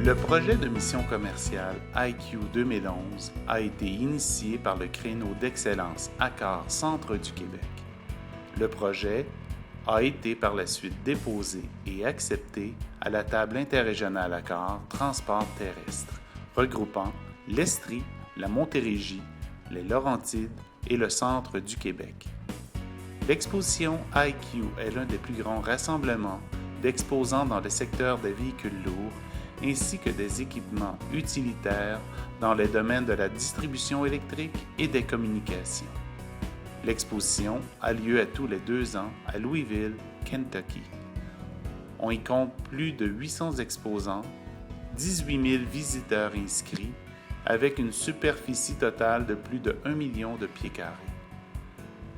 Le projet de mission commerciale IQ 2011 a été initié par le créneau d'excellence ACAR Centre du Québec. Le projet a été par la suite déposé et accepté à la table interrégionale ACAR Transport terrestre, regroupant l'Estrie, la Montérégie, les Laurentides et le centre du Québec. L'exposition IQ est l'un des plus grands rassemblements d'exposants dans le secteur des véhicules lourds ainsi que des équipements utilitaires dans les domaines de la distribution électrique et des communications. L'exposition a lieu à tous les 2 ans à Louisville, Kentucky. On y compte plus de 800 exposants, 18 000 visiteurs inscrits, avec une superficie totale de plus de 1 million de pieds carrés.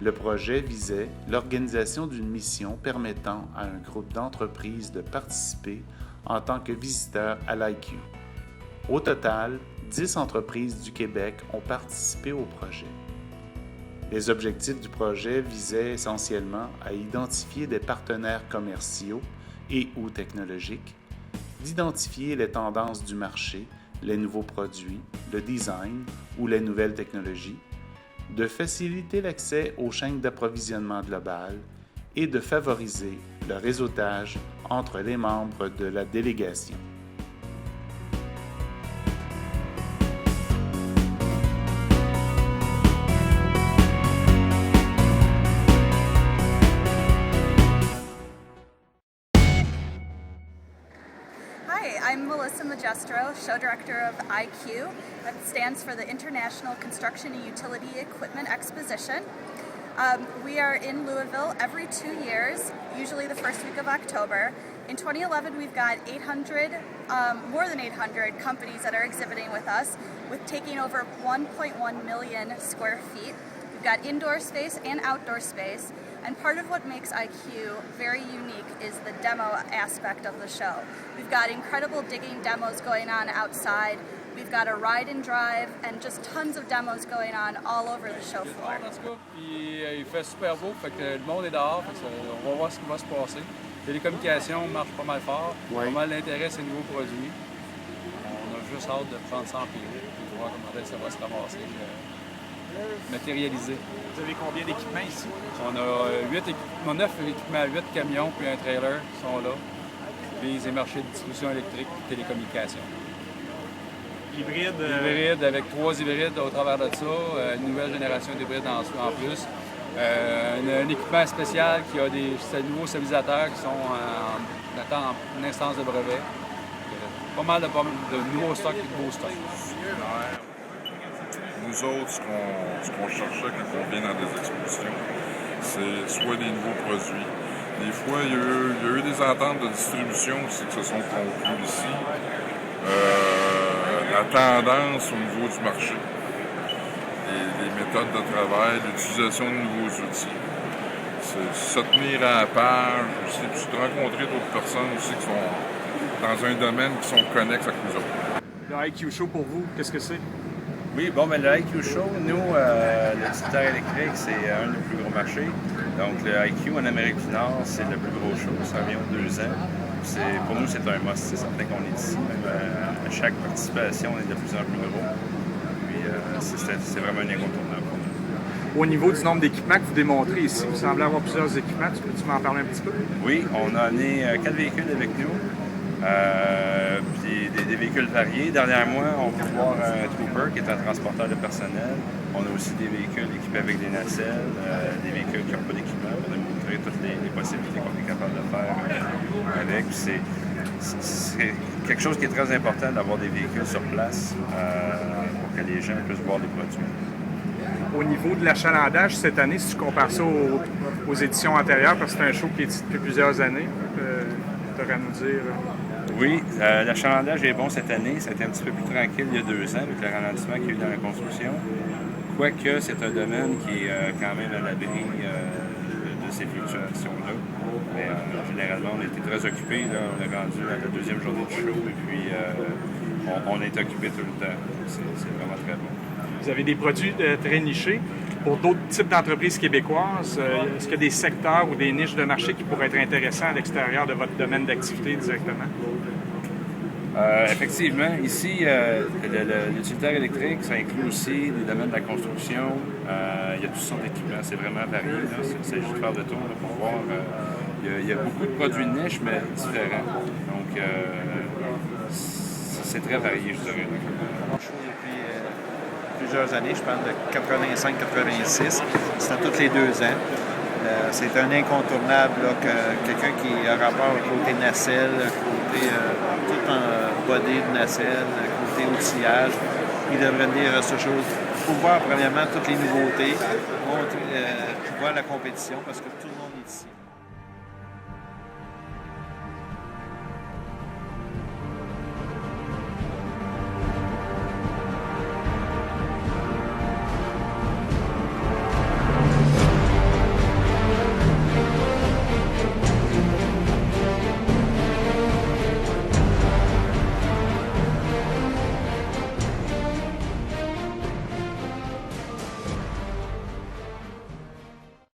Le projet visait l'organisation d'une mission permettant à un groupe d'entreprises de participer en tant que visiteurs à l'IQ. Au total, 10 entreprises du Québec ont participé au projet. Les objectifs du projet visaient essentiellement à identifier des partenaires commerciaux et/ou technologiques, d'identifier les tendances du marché, les nouveaux produits, le design ou les nouvelles technologies, de faciliter l'accès aux chaînes d'approvisionnement globales et de favoriser le réseautage entre les membres de la délégation. Hi, I'm Melissa Magestro, show director of IQ. That stands for the International Construction and Utility Equipment Exposition. We are in Louisville every 2 years, usually the first week of October. In 2011, we've got more than 800 companies that are exhibiting with us, with taking over 1.1 million square feet. We've got indoor space and outdoor space. And part of what makes IQ very unique is the demo aspect of the show. We've got incredible digging demos going on outside. We've got a ride and drive and just tons of demos going on all over the show floor. Puis il fait super beau, fait que le monde est dehors, fait que on va voir ce qui va se passer. Télécommunications marche pas mal fort, pas mal d'intérêt ces nouveaux produits. On a juste hâte de prendre ça en pilote et voir comment ça va se ramasser, matérialiser. Vous avez combien d'équipements ici? On a 9 équipements, 8 camions puis un trailer qui sont là. Puis les marchés de distribution électrique et télécommunications. Hybride avec 3 hybrides au travers de ça, une nouvelle génération d'hybrides en plus. Un équipement spécial qui a des nouveaux stabilisateurs qui sont en instance de brevet. Pas mal de nouveaux stocks et de beaux stocks. Nous autres, ce qu'on cherchait quand on vient dans des expositions, c'est soit des nouveaux produits. Des fois, il y a eu des ententes de distribution aussi qui se sont conclues ici. La tendance au niveau du marché, les méthodes de travail, l'utilisation de nouveaux outils. Se tenir à la page aussi, puis de rencontrer d'autres personnes aussi qui sont dans un domaine qui sont connexes avec nous autres. Le IQ Show pour vous, qu'est-ce que c'est? Oui, bon, ben le IQ Show, nous, le distributeur électrique, c'est un de nos plus gros marchés. Donc, le IQ en Amérique du Nord, c'est le plus gros show. Ça revient aux 2 ans. Pour nous, c'est un must. C'est certain qu'on est ici. Même à chaque participation, on est de plus en plus gros. Puis, c'est vraiment un incontournable pour nous. Au niveau du nombre d'équipements que vous démontrez ici, vous semblez avoir plusieurs équipements. Tu m'en parler un petit peu? Oui, on a amené 4 véhicules avec nous. Puis des véhicules variés. Derrière moi, on peut voir un Trooper qui est un transporteur de personnel. On a aussi des véhicules équipés avec des nacelles, des véhicules qui n'ont pas d'équipement. On a montré toutes les possibilités qu'on est capable de faire avec. C'est quelque chose qui est très important d'avoir des véhicules sur place pour que les gens puissent voir les produits. Au niveau de l'achalandage cette année, si tu compares ça aux éditions antérieures, parce que c'est un show qui est depuis plusieurs années, tu aurais à nous dire. Oui, l'achalandage est bon cette année. Ça a été un petit peu plus tranquille il y a 2 ans avec le ralentissement qu'il y a eu dans la construction. Quoique c'est un domaine qui est quand même à l'abri de ces fluctuations-là. Mais généralement, on a été très occupés. On est rendu à la 2e journée du show et puis on est occupé tout le temps. C'est vraiment très bon. Vous avez des produits très nichés. Pour d'autres types d'entreprises québécoises, est-ce qu'il y a des secteurs ou des niches de marché qui pourraient être intéressants à l'extérieur de votre domaine d'activité directement? Effectivement, ici, l'utilitaire électrique, ça inclut aussi les domaines de la construction. Il y a toutes sortes d'équipements, c'est vraiment varié. Là. Il s'agit de faire le tour là, pour voir. Il y a beaucoup de produits de niche, mais différents. Donc, c'est très varié, je dirais. Je suis depuis plusieurs années, je parle de 85-86. C'est à tous les 2 ans. C'est un incontournable, là, que quelqu'un qui a rapport au côté nacelle, côté tout en body de nacelle, côté outillage, il devrait venir à ce chose pour voir premièrement toutes les nouveautés, voir la compétition parce que tout le monde est ici.